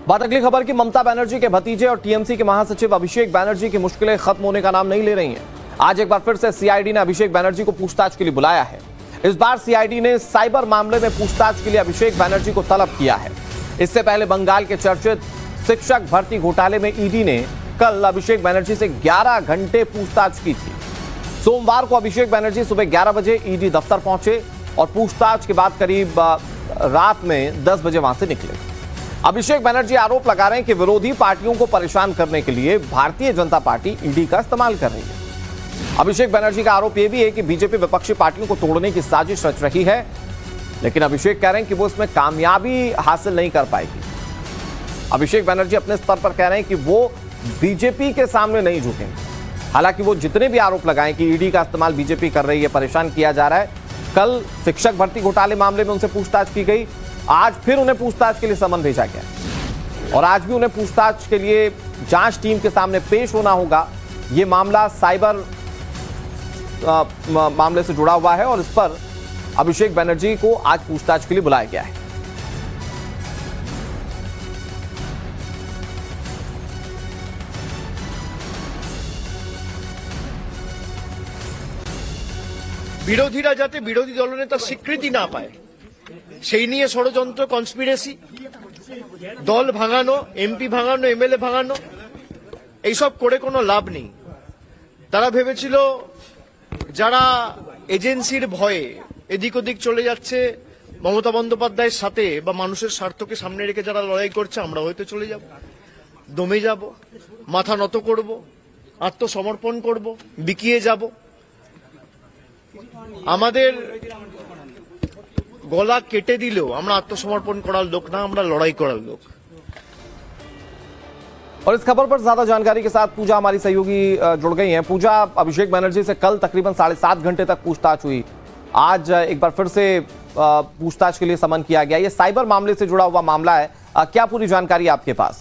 बात अगली खबर की। ममता बनर्जी के भतीजे और टीएमसी के महासचिव अभिषेक बनर्जी की मुश्किलें खत्म होने का नाम नहीं ले रही हैं। आज एक बार फिर से सीआईडी ने अभिषेक बनर्जी को पूछताछ के लिए बुलाया है। इस बार सीआईडी ने साइबर मामले में पूछताछ के लिए अभिषेक बनर्जी को तलब किया है। इससे पहले बंगाल के चर्चित शिक्षक भर्ती घोटाले में ईडी ने कल अभिषेक बनर्जी से 11 घंटे पूछताछ की थी। सोमवार को अभिषेक बनर्जी सुबह 11 बजे ईडी दफ्तर पहुंचे और पूछताछ के बाद करीब रात में 10 बजे वहां से निकले। अभिषेक बनर्जी आरोप लगा रहे हैं कि विरोधी पार्टियों को परेशान करने के लिए भारतीय जनता पार्टी ईडी का इस्तेमाल कर रही है। अभिषेक बनर्जी का आरोप यह भी है कि बीजेपी विपक्षी पार्टियों को तोड़ने की साजिश रच रही है, लेकिन अभिषेक कह रहे हैं कि वो इसमें कामयाबी हासिल नहीं कर पाएगी। अभिषेक बनर्जी अपने स्तर पर कह रहे हैं कि वो बीजेपी के सामने नहीं झुकेंगे। हालांकि वो जितने भी आरोप लगाएं कि ईडी का इस्तेमाल बीजेपी कर रही है, परेशान किया जा रहा है। कल शिक्षक भर्ती घोटाले मामले में उनसे पूछताछ की गई, आज फिर उन्हें पूछताछ के लिए समन भेजा गया और आज भी उन्हें पूछताछ के लिए जांच टीम के सामने पेश होना होगा। यह मामला साइबर मामले से जुड़ा हुआ है और इस पर अभिषेक बनर्जी को आज पूछताछ के लिए बुलाया गया है। বিরোধীরা যাতে বিরোধী দলনেতার স্বীকৃতি না পায় সেই নিয়ে ষড়যন্ত্র, কনস্পিরেসি, দল ভাঙানো, এমপি ভাঙানো, এমএলএ ভাঙানো, এইসব করে কোনো লাভ নেই। তারা ভেবেছিল যারা এজেন্সির ভয়ে এদিক ওদিক চলে যাচ্ছে মমতা বন্দ্যোপাধ্যায়ের সাথে বা মানুষের স্বার্থকে সামনে রেখে যারা লড়াই করছে, আমরা হয়তো চলে যাব, দমে যাব, মাথা নত করব, আত্মসমর্পণ করব, বিকিয়ে যাব। আমাদের গলা কেটে দিলেও আমরা আত্মসমর্পণ করার লোক না, আমরা লড়াই করার লোক। और इस खबर पर ज्यादा जानकारी के साथ पूजा हमारी सहयोगी जुड़ गई हैं। पूजा, अभिषेक बनर्जी से कल तकरीबन 7.5 घंटे तक पूछताछ हुई, आज एक बार फिर से पूछताछ के लिए समन किया गया। ये साइबर मामले से जुड़ा हुआ मामला है, क्या पूरी जानकारी आपके पास?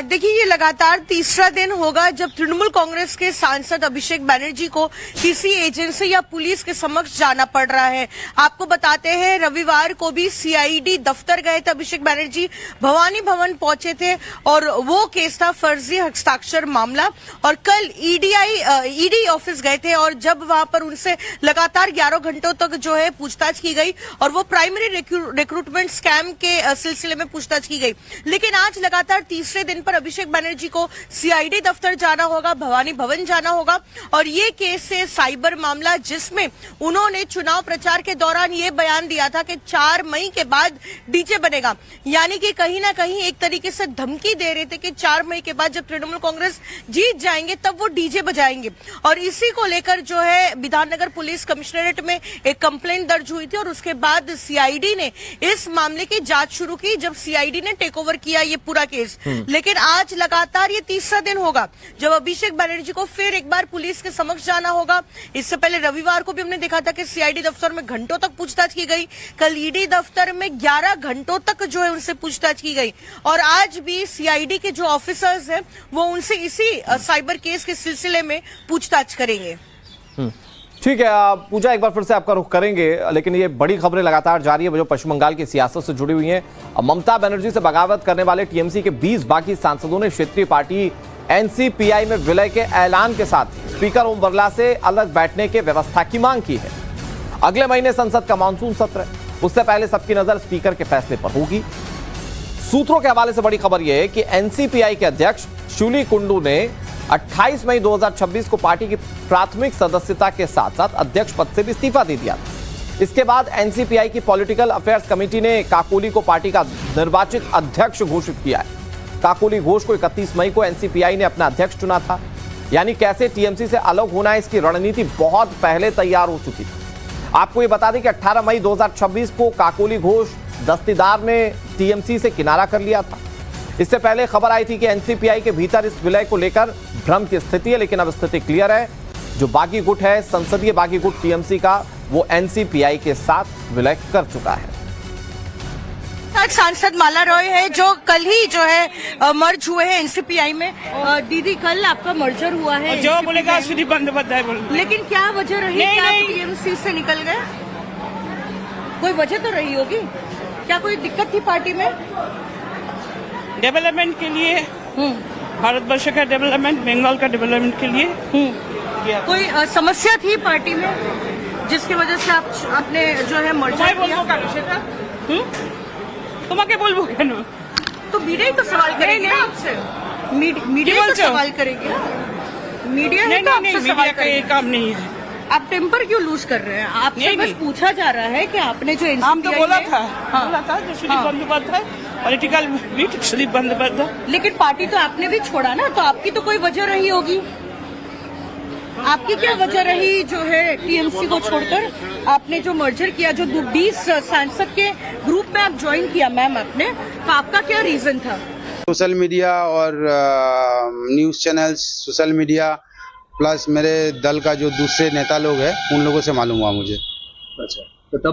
देखिए, ये लगातार तीसरा दिन होगा जब तृणमूल कांग्रेस के सांसद अभिषेक बनर्जी को किसी एजेंसी या पुलिस के समक्ष जाना पड़ रहा है। आपको बताते हैं, रविवार को भी सीआईडी दफ्तर गए थे अभिषेक बनर्जी, भवानी भवन पहुंचे थे और वो केस था फर्जी हस्ताक्षर मामला। और कल ईडी ऑफिस गए थे और जब वहां पर उनसे लगातार 11 घंटों तक जो है पूछताछ की गई और वो प्राइमरी रिक्रूटमेंट स्कैम के सिलसिले में पूछताछ की गई। लेकिन आज लगातार तीसरे दिन पर अभिषेक बनर्जी को सीआईडी दफ्तर जाना होगा, भवानी भवन जाना होगा और ये केस है साइबर मामला, जिसमें उन्होंने चुनाव प्रचार के दौरान ये बयान दिया था कि 4 मई के बाद डीजे बनेगा। यानी कि कहीं ना कहीं एक तरीके से धमकी दे रहे थे कि 4 मई के बाद जब तृणमूल कांग्रेस जीत जाएंगे तब वो डीजे बजाएंगे। और इसी को लेकर जो है विधाननगर पुलिस कमिश्नरेट में एक कंप्लेंट दर्ज हुई थी और उसके बाद सीआईडी ने इस मामले की जांच शुरू की, जब सीआईडी ने टेक ओवर किया ये पूरा केस। लेकिन आज लगातार ये तीसरा दिन होगा जब अभिषेक बनर्जी को फिर एक बार पुलिस के समक्ष जाना होगा। इससे पहले रविवार को भी हमने देखा था कि सीआईडी दफ्तर में घंटों तक पूछताछ की गई, कल ईडी दफ्तर में 11 घंटों तक जो है उनसे पूछताछ की गई और आज भी सीआईडी के जो ऑफिसर्स हैं वो उनसे इसी साइबर केस के सिलसिले में पूछताछ करेंगे। ठीक है पूजा, एक बार फिर से आपका रुख करेंगे, लेकिन ये बड़ी खबरें लगातार जारी है जो पश्चिम बंगाल की सियासत से जुड़ी हुई हैं। ममता बनर्जी से बगावत करने वाले टीएमसी के 20 बाकी सांसदों ने क्षेत्रीय पार्टी एनसीपीआई में विलय के ऐलान के साथ स्पीकर ओम बिरला से अलग बैठने की व्यवस्था की मांग की है। अगले महीने संसद का मानसून सत्र है, उससे पहले सबकी नजर स्पीकर के फैसले पर होगी। सूत्रों के हवाले से बड़ी खबर यह है कि एनसीपीआई के अध्यक्ष शिवली कुंडू ने 28 मई 2026 को पार्टी की प्राथमिक सदस्यता के साथ साथ अध्यक्ष पद से भी इस्तीफा दे दिया था। इसके बाद एनसीपीआई की पॉलिटिकल अफेयर्स कमेटी ने काकोली को पार्टी का निर्वाचित अध्यक्ष घोषित किया है। काकोली घोष को 31 मई को एनसीपीआई ने अपना अध्यक्ष चुना था। यानी कैसे टीएमसी से अलग होना है, इसकी रणनीति बहुत पहले तैयार हो चुकी थी। आपको ये बता दें कि 18 मई 2026 को काकोली घोष दस्तीदार ने टीएमसी से किनारा कर लिया था। इससे पहले खबर आई थी कि एनसीपीआई के भीतर इस विलय को लेकर भ्रम की स्थिति है, लेकिन अब स्थिति क्लियर है। जो बागी गुट है, संसदीय बागी गुट टीएमसी का, वो एनसीपीआई के साथ विलय कर चुका है। सांसद माला रॉय है जो कल ही जो है मर्ज हुए हैं एनसीपीआई में। दीदी, कल आपका मर्जर हुआ है, जो बोलेगा सुदीप बंदोपाध्याय बोलेगा। लेकिन क्या वजह रही कि आप टीएमसी से निकल गए? कोई वजह तो रही होगी, क्या कोई दिक्कत थी पार्टी में? डेवलपमेंट के लिए, भारतवर्ष का डेवलपमेंट, बंगाल का डेवलपमेंट के लिए किया। कोई समस्या थी पार्टी में जिसकी वजह से आपने जो है मर्जर किया? তোমাকে বলবো কেন? तो मीडिया ही तो सवाल करेगी ना आपसे, मीडिया ही तो सवाल करेगी ना, मीडिया ही तो आपसे सवाल मीडिया का ये करेगी। काम नहीं है। आप टेम्पर क्यों लूज कर रहे हैं? आपसे नहीं, बस नहीं। पूछा जा रहा है कि आपने जो हम तो NCPI बोला में- था, हाँ। बोला था जो सुदीप बंदोपाध्याय पॉलिटिकल वीट सुदीप बंदोपाध्याय। लेकिन पार्टी तो आपने भी छोड़ा ना, तो आपकी तो कोई वजह रही होगी। आपकी क्या वजह रही जो है टीएमसी को छोड़कर आपने जो मर्जर किया, जो 20 सांसद के ग्रुप में आप ज्वाइन किया मैम आपने, तो आपका क्या रीजन था? सोशल मीडिया और news channels, social media plus मेरे दल का जो दूसरे नेता लोग हैं उन लोगों से मालूम हुआ मुझे। अच्छा, तो तब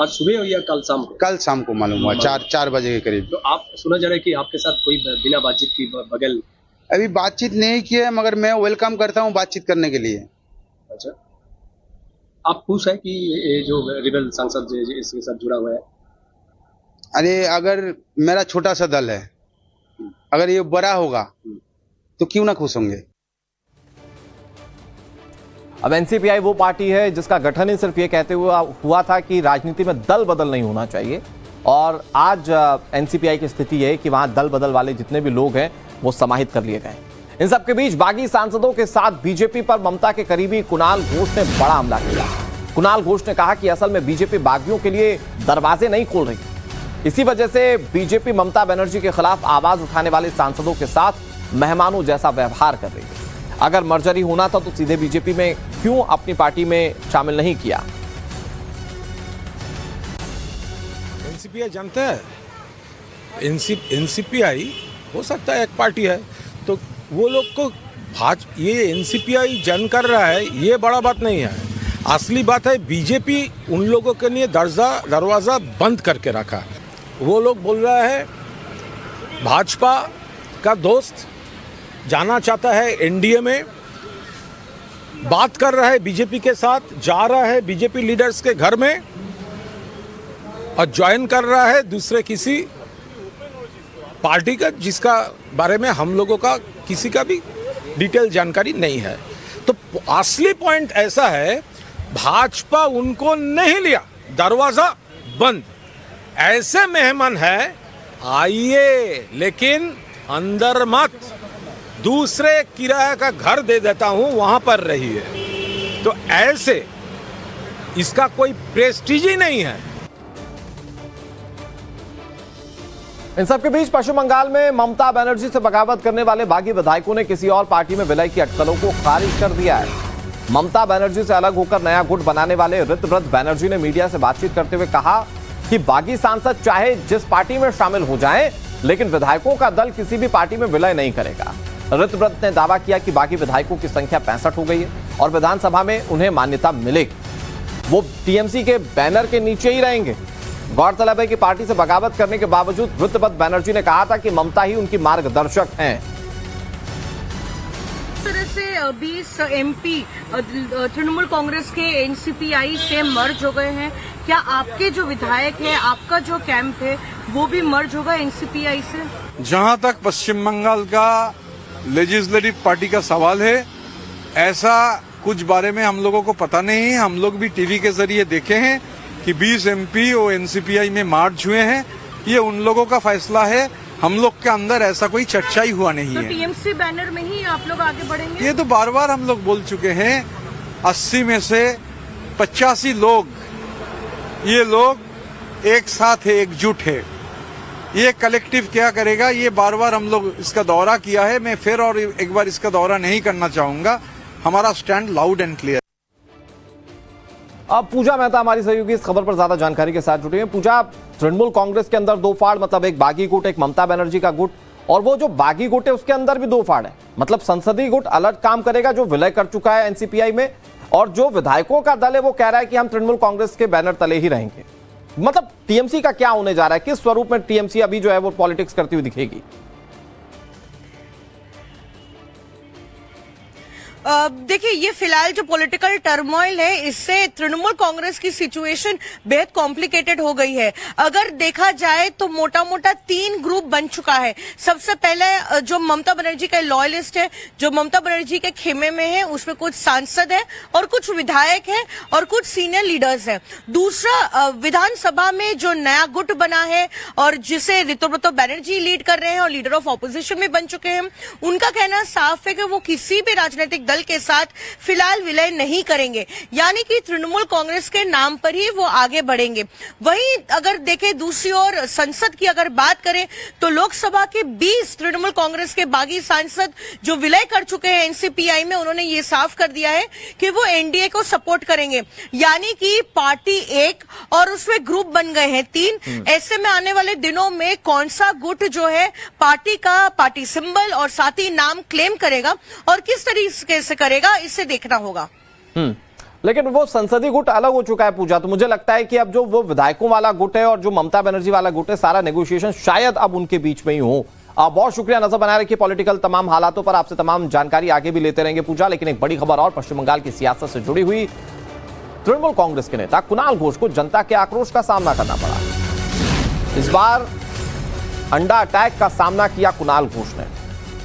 आज सुबह या कल शाम को? कल शाम को मालूम हुआ, 4 बजे के करीब। तो आप सुना जा रहा है कि आपके साथ कोई बिना बातचीत की बगैर? अभी बातचीत नहीं की है, मगर मैं वेलकम करता हूँ बातचीत करने के लिए। अच्छा, आप खुश है कि ये जो रिबेल सांसद जो इसके साथ जुड़ा हुआ है? अरे अगर मेरा छोटा सा दल है, अगर ये बड़ा होगा तो क्यों ना खुश होंगे। अब एनसीपीआई वो पार्टी है जिसका गठन ही सिर्फ ये कहते हुए हुआ था कि राजनीति में दल बदल नहीं होना चाहिए, और आज एनसीपीआई की स्थिति है कि वहां दल बदल वाले जितने भी लोग हैं वो समाहित कर लिए गए। इन सबके बीच बागी सांसदों के साथ बीजेपी पर ममता के करीबी कुणाल घोष ने बड़ा हमला किया। कुणाल घोष ने कहा कि असल में बीजेपी बागियों के लिए दरवाजे नहीं खोल रही, इसी वजह से बीजेपी ममता बनर्जी के खिलाफ आवाज उठाने वाले सांसदों के साथ मेहमानों जैसा व्यवहार कर रही है। अगर मर्जर ही होना था तो सीधे बीजेपी में क्यों अपनी पार्टी में शामिल नहीं किया? एनसीपीआई जानते हैं, एनसीपीआई हो सकता है एक पार्टी है, तो वो लोग को ये एनसीपीआई जन कर रहा है, ये बड़ा बात नहीं है। असली बात है बीजेपी उन लोगों के लिए दरवाज़ा बंद करके रखा। वो लोग बोल रहा है भाजपा का दोस्त जाना चाहता है एनडीए में, बात कर रहा है बीजेपी के साथ, जा रहा है बीजेपी लीडर्स के घर में और ज्वाइन कर रहा है दूसरे किसी पार्टी का, जिसका बारे में हम लोगों का किसी का भी डिटेल जानकारी नहीं है। तो असली पॉइंट ऐसा है, भाजपा उनको नहीं लिया, दरवाजा बंद। ऐसे मेहमान है, आइए लेकिन अंदर मत, दूसरे किराया का घर दे देता हूं वहां पर रहिए। तो ऐसे इसका कोई प्रेस्टीज ही नहीं है। इन सबके बीच पश्चिम बंगाल में ममता बनर्जी से बगावत करने वाले बागी विधायकों ने किसी और पार्टी में विलय की अटकलों को खारिज कर दिया है। ममता बनर्जी से अलग होकर नया गुट बनाने वाले ऋतव्रत बनर्जी ने मीडिया से बातचीत करते हुए कहा कि बागी सांसद चाहे जिस पार्टी में शामिल हो जाएं, लेकिन विधायकों का दल किसी भी पार्टी में विलय नहीं करेगा। ऋतव्रत ने दावा किया कि बागी विधायकों की संख्या 65 हो गई है और विधानसभा में उन्हें मान्यता मिलेगी। वो टीएमसी के बैनर के नीचे ही रहेंगे। गौरतलब है कि पार्टी से बगावत करने के बावजूद ऋतव्रत बनर्जी ने कहा था कि ममता ही उनकी मार्गदर्शक हैं। इस तरह से 20 एमपी तृणमूल कांग्रेस के एनसीपीआई से मर्ज हो गए हैं। क्या आपके जो विधायक हैं, आपका जो कैंप है, वो भी मर्ज होगा एनसीपीआई से? जहां तक पश्चिम बंगाल का लेजिस्लेटिव पार्टी का सवाल है, ऐसा कुछ बारे में हम लोगों को पता नहीं है। हम लोग भी टीवी के जरिए देखे हैं कि 20 एमपी और एनसीपीआई में मार्च हुए हैं। ये उन लोगों का फैसला है, हम लोग के अंदर ऐसा कोई चर्चा ही हुआ नहीं तो है। टीएमसी बैनर में ही आप लोग आगे बढ़ेंगे? ये तो बार बार हम लोग बोल चुके हैं। 80 में से 85 लोग, ये लोग एक साथ है, एकजुट है। ये कलेक्टिव क्या करेगा, ये बार बार हम लोग इसका दौरा किया है। मैं फिर और एक बार इसका दौरा नहीं करना चाहूंगा। हमारा स्टैंड लाउड एंड क्लियर। अब पूजा मेहता हमारी सहयोगी इस खबर पर ज्यादा जानकारी के साथ जुटी है। पूजा, तृणमूल कांग्रेस के अंदर दो फाड़, मतलब एक बागी गुट, एक ममता बनर्जी का गुट, और वो जो बागी गुट है उसके अंदर भी दो फाड़ है। मतलब संसदीय गुट अलग काम करेगा जो विलय कर चुका है एनसीपीआई में, और जो विधायकों का दल है वो कह रहा है कि हम तृणमूल कांग्रेस के बैनर तले ही रहेंगे। मतलब टीएमसी का क्या होने जा रहा है, किस स्वरूप में टीएमसी अभी जो है वो पॉलिटिक्स करती हुई दिखेगी? देखिए, ये फिलहाल जो पॉलिटिकल टर्मोइल है, इससे तृणमूल कांग्रेस की सिचुएशन बेहद कॉम्प्लिकेटेड हो गई है। अगर देखा जाए तो मोटा मोटा 3 ग्रुप बन चुका है। सबसे पहले जो ममता बनर्जी का लॉयलिस्ट है, जो ममता बनर्जी के खेमे में है, उसमें कुछ सांसद है और कुछ विधायक है और कुछ सीनियर लीडर्स है। दूसरा, विधानसभा में जो नया गुट बना है और जिसे ऋतुव्रत बनर्जी लीड कर रहे हैं और लीडर ऑफ ऑपोजिशन में बन चुके हैं, उनका कहना साफ है कि वो किसी भी राजनीतिक दल के साथ फिलहाल विलय नहीं करेंगे, यानी कि तृणमूल कांग्रेस के नाम पर ही वो आगे बढ़ेंगे। वहीं अगर देखें दूसरी ओर संसद की अगर बात करें तो लोकसभा के 20 तृणमूल कांग्रेस के बागी सांसद जो विलय कर चुके हैं एनसीपीआई में, उन्होंने ये साफ कर दिया है कि वो एनडीए को सपोर्ट करेंगे, यानी कि पार्टी एक और उसमें ग्रुप बन गए हैं 3। ऐसे में आने वाले दिनों में कौन सा गुट जो है पार्टी का पार्टी सिंबल और साथ ही नाम क्लेम करेगा और किस तरीके से करेगा, इसे देखना होगा। लेकिन वो संसदीय गुट अलग हो चुका है पूजा, तो मुझे लगता है कि अब जो वो विधायकों वाला गुट है और जो ममता बनर्जी वाला गुट है, सारा नेगोशिएशन शायद अब उनके बीच में ही हो। बहुत शुक्रिया, नजर बनाए रखिए पॉलिटिकल तमाम हालातों पर, आपसे तमाम जानकारी आगे भी लेते रहेंगे पूजा। लेकिन एक बड़ी खबर और पश्चिम बंगाल की सियासत से जुड़ी हुई, तृणमूल कांग्रेस के नेता कुणाल घोष को जनता के आक्रोश का सामना करना पड़ा। इस बार अंडा अटैक का सामना किया कुणाल घोष ने।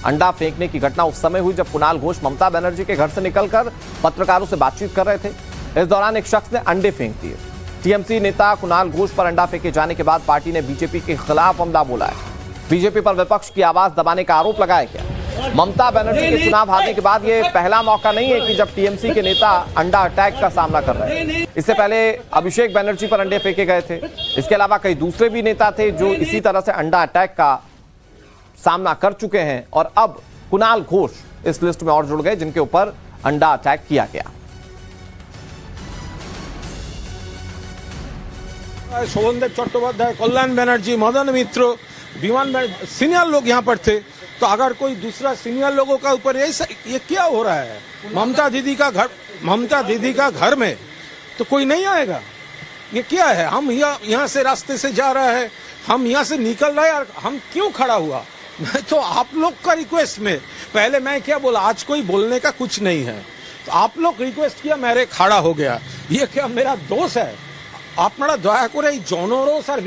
अंडा फेंकने की घटना उस समय हुई जब कुणाल घोष ममता बनर्जी के घर से निकलकर पत्रकारों से बातचीत कर रहे थे। इस दौरान एक शख्स ने अंडे फेंक दिए। टीएमसी नेता कुणाल घोष पर अंडा फेंके जाने के बाद पार्टी ने बीजेपी के खिलाफ हमला बोला है। बीजेपी पर विपक्ष की आवाज दबाने का आरोप लगाया गया। ममता बनर्जी के चुनाव हारने के बाद यह पहला मौका नहीं है कि जब टीएमसी के नेता अंडा अटैक का सामना कर रहे हैं। इससे पहले अभिषेक बनर्जी पर अंडे फेंके गए थे। इसके अलावा कई दूसरे भी नेता थे जो इसी तरह से अंडा अटैक का सामना कर चुके हैं और अब कुणाल घोष इस लिस्ट में और जुड़ गए जिनके ऊपर अंडा अटैक किया गया। शोभनदेव चट्टोपाध्याय, कल्याण बनर्जी, मदन मित्र, विमान सीनियर लोग यहाँ पर थे, तो अगर कोई दूसरा सीनियर लोगों का ऊपर ये क्या हो रहा है? ममता दीदी का घर में तो कोई नहीं आएगा, ये क्या है? हम यहाँ से रास्ते से जा रहा है, हम यहाँ से निकल रहे हैं, हम क्यों खड़ा हुआ? मैं तो आप लोग का रिक्वेस्ट में, पहले मैं क्या बोला, आज कोई बोलने का कुछ नहीं है, तो आप लोग रिक्वेस्ट किया, मेरे खड़ा हो गया। ये क्या मेरा दोष है? আপনারা দয়া করে এই জনরোষ আর